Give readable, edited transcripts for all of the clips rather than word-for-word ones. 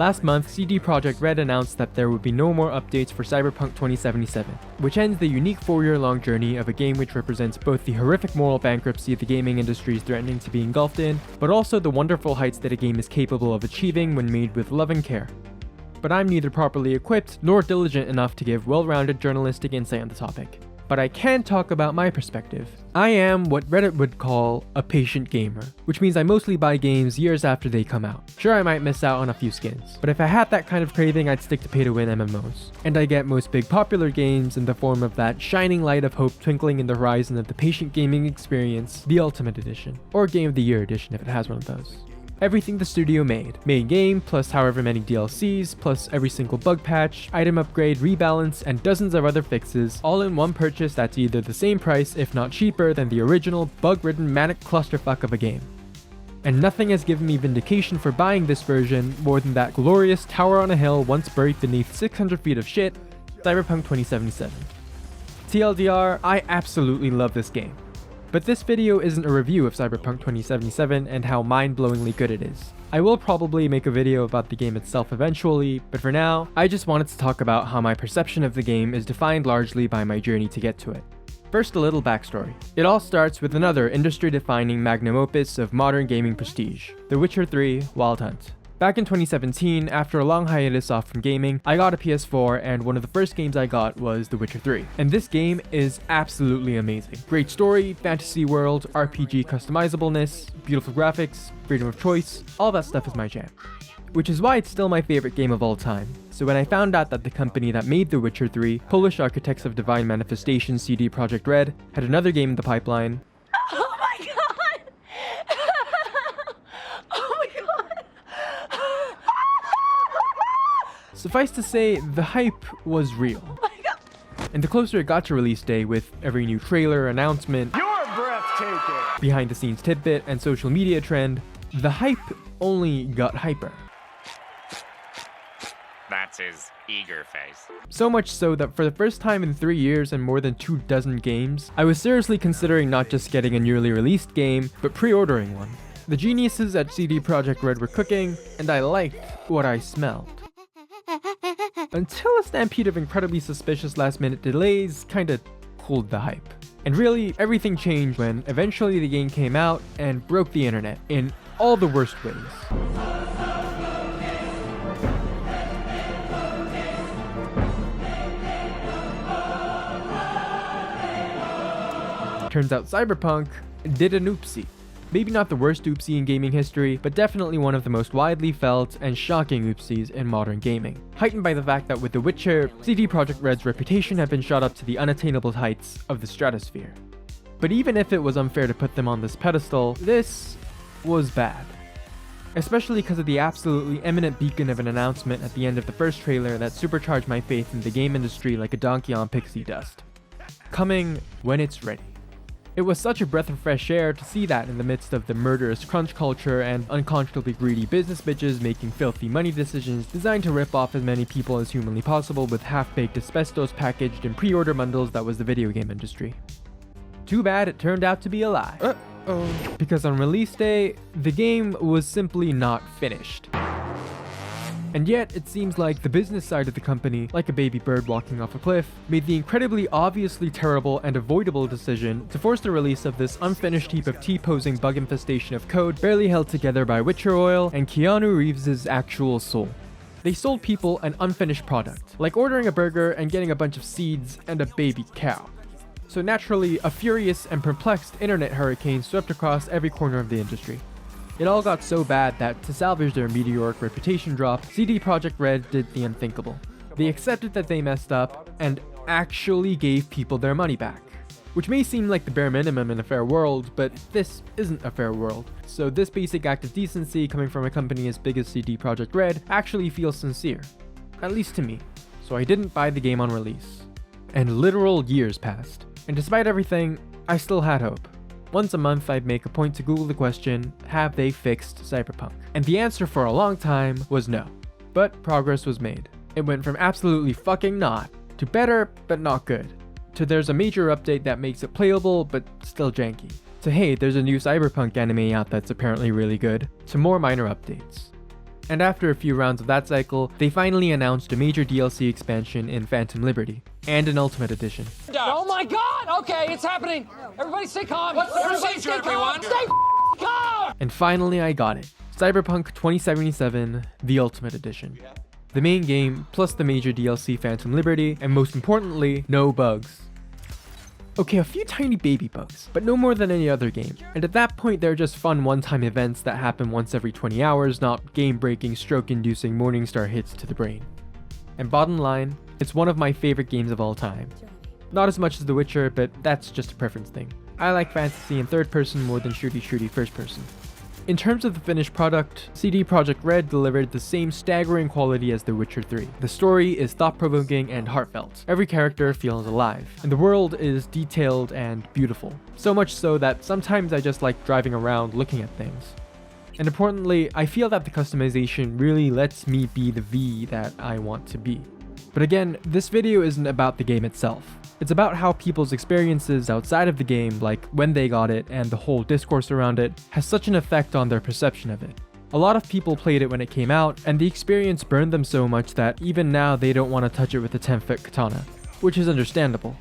Last month, cdprojektred announced that there would be no more updates for Cyberpunk 2077, which ends the unique 4-year-long journey of a game which represents both the horrific moral bankruptcy the gaming industry is threatening to be engulfed in, but also the wonderful heights that a game is capable of achieving when made with love and care. But I'm neither properly equipped nor diligent enough to give well-rounded journalistic insight on the topic. But I can talk about my perspective. I am what Reddit would call a patient gamer, which means I mostly buy games years after they come out. Sure, I might miss out on a few skins, but if I had that kind of craving, I'd stick to pay-to-win MMOs. And I get most big popular games in the form of that shining light of hope twinkling in the horizon of the patient gaming experience, the Ultimate Edition, or Game of the Year Edition if it has one of those. Everything the studio made. Main game, plus however many DLCs, plus every single bug patch, item upgrade, rebalance, and dozens of other fixes, all in one purchase that's either the same price, if not cheaper, than the original bug-ridden manic clusterfuck of a game. And nothing has given me vindication for buying this version more than that glorious tower on a hill once buried beneath 600 feet of shit, Cyberpunk 2077. TLDR, I absolutely love this game. But this video isn't a review of Cyberpunk 2077 and how mind-blowingly good it is. I will probably make a video about the game itself eventually, but for now, I just wanted to talk about how my perception of the game is defined largely by my journey to get to it. First, a little backstory. It all starts with another industry-defining magnum opus of modern gaming prestige, The Witcher 3: Wild Hunt. Back in 2017, after a long hiatus off from gaming, I got a PS4 and one of the first games I got was The Witcher 3. And this game is absolutely amazing. Great story, fantasy world, RPG customizableness, beautiful graphics, freedom of choice, all that stuff is my jam. Which is why it's still my favorite game of all time. So when I found out that the company that made The Witcher 3, Polish Architects of Divine Manifestation cdprojektred, had another game in the pipeline, suffice to say, the hype was real. And the closer it got to release day with every new trailer, announcement, You're breathtaking! behind the scenes tidbit, and social media trend, the hype only got hyper. That's his eager face. So much so that for the first time in 3 years and more than 24 games, I was seriously considering not just getting a newly released game, but pre-ordering one. The geniuses at cdprojektred were cooking, and I liked what I smelled. Until a stampede of incredibly suspicious last-minute delays kinda cooled the hype. And really, everything changed when eventually the game came out and broke the internet in all the worst ways. Turns out Cyberpunk did an oopsie. Maybe not the worst oopsie in gaming history, but definitely one of the most widely felt and shocking oopsies in modern gaming. Heightened by the fact that with The Witcher, cdprojektred's reputation had been shot up to the unattainable heights of the stratosphere. But even if it was unfair to put them on this pedestal, this was bad. Especially because of the absolutely eminent beacon of an announcement at the end of the first trailer that supercharged my faith in the game industry like a donkey on pixie dust. Coming when it's ready. It was such a breath of fresh air to see that in the midst of the murderous crunch culture and unconscionably greedy business bitches making filthy money decisions designed to rip off as many people as humanly possible with half-baked asbestos packaged in pre-order bundles that was the video game industry. Too bad it turned out to be a lie. Because on release day, the game was simply not finished. And yet, it seems like the business side of the company, like a baby bird walking off a cliff, made the incredibly obviously terrible and avoidable decision to force the release of this unfinished heap of T-posing bug infestation of code barely held together by Witcher oil and Keanu Reeves' actual soul. They sold people an unfinished product, like ordering a burger and getting a bunch of seeds and a baby cow. So naturally, a furious and perplexed internet hurricane swept across every corner of the industry. It all got so bad that, to salvage their meteoric reputation drop, cdprojektred did the unthinkable. They accepted that they messed up, and actually gave people their money back. Which may seem like the bare minimum in a fair world, but this isn't a fair world. So this basic act of decency coming from a company as big as cdprojektred actually feels sincere. At least to me. So I didn't buy the game on release. And literal years passed. And despite everything, I still had hope. Once a month, I'd make a point to Google the question, have they fixed Cyberpunk? And the answer for a long time was no. But progress was made. It went from absolutely fucking not, to better but not good, to there's a major update that makes it playable but still janky, to hey, there's a new Cyberpunk anime out that's apparently really good, to more minor updates. And after a few rounds of that cycle, they finally announced a major DLC expansion in Phantom Liberty, and an Ultimate Edition. Oh my god! Okay, it's happening! Everybody stay calm! What's the procedure, everyone? Stay calm! And finally I got it. Cyberpunk 2077, the Ultimate Edition. The main game, plus the major DLC Phantom Liberty, and most importantly, no bugs. Okay, a few tiny baby bugs, but no more than any other game. And at that point, they're just fun one-time events that happen once every 20 hours, not game-breaking, stroke-inducing Morningstar hits to the brain. And bottom line, it's one of my favorite games of all time. Not as much as The Witcher, but that's just a preference thing. I like fantasy in third person more than shooty first person. In terms of the finished product, cdprojektred delivered the same staggering quality as The Witcher 3. The story is thought-provoking and heartfelt. Every character feels alive, and the world is detailed and beautiful. So much so that sometimes I just like driving around looking at things. And importantly, I feel that the customization really lets me be the V that I want to be. But again, this video isn't about the game itself. It's about how people's experiences outside of the game, like when they got it and the whole discourse around it, has such an effect on their perception of it. A lot of people played it when it came out, and the experience burned them so much that even now they don't want to touch it with a 10-foot katana, which is understandable.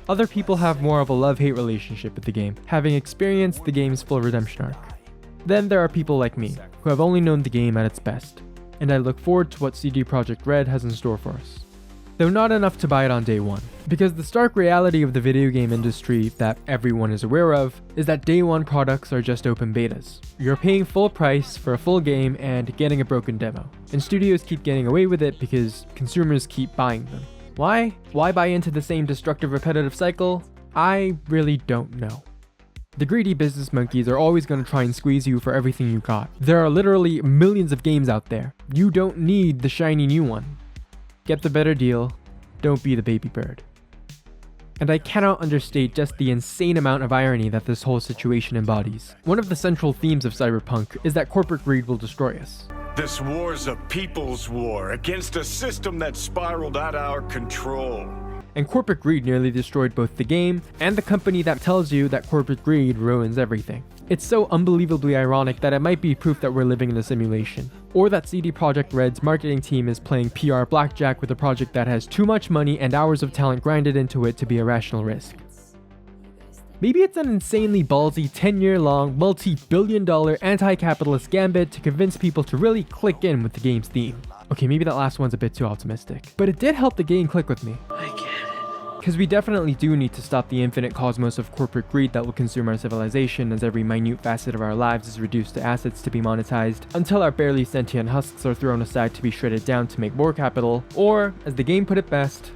Other people have more of a love-hate relationship with the game, having experienced the game's full redemption arc. Then there are people like me, who have only known the game at its best, and I look forward to what cdprojektred has in store for us. Though not enough to buy it on day one, because the stark reality of the video game industry that everyone is aware of is that day one products are just open betas. You're paying full price for a full game and getting a broken demo, and studios keep getting away with it because consumers keep buying them. Why? Why buy into the same destructive repetitive cycle? I really don't know. The greedy business monkeys are always going to try and squeeze you for everything you got. There are literally millions of games out there. You don't need the shiny new one. Get the better deal, don't be the baby bird. And I cannot understate just the insane amount of irony that this whole situation embodies. One of the central themes of Cyberpunk is that corporate greed will destroy us. This war's a people's war against a system that spiraled out of our control. And corporate greed nearly destroyed both the game and the company that tells you that corporate greed ruins everything. It's so unbelievably ironic that it might be proof that we're living in a simulation, or that cdprojektred's marketing team is playing PR blackjack with a project that has too much money and hours of talent grinded into it to be a rational risk. Maybe it's an insanely ballsy 10-year-long, multi-billion-dollar anti-capitalist gambit to convince people to really click in with the game's theme. Okay, maybe that last one's a bit too optimistic, but it did help the game click with me. I get it. Because we definitely do need to stop the infinite cosmos of corporate greed that will consume our civilization as every minute facet of our lives is reduced to assets to be monetized, until our barely sentient husks are thrown aside to be shredded down to make more capital, or, as the game put it best,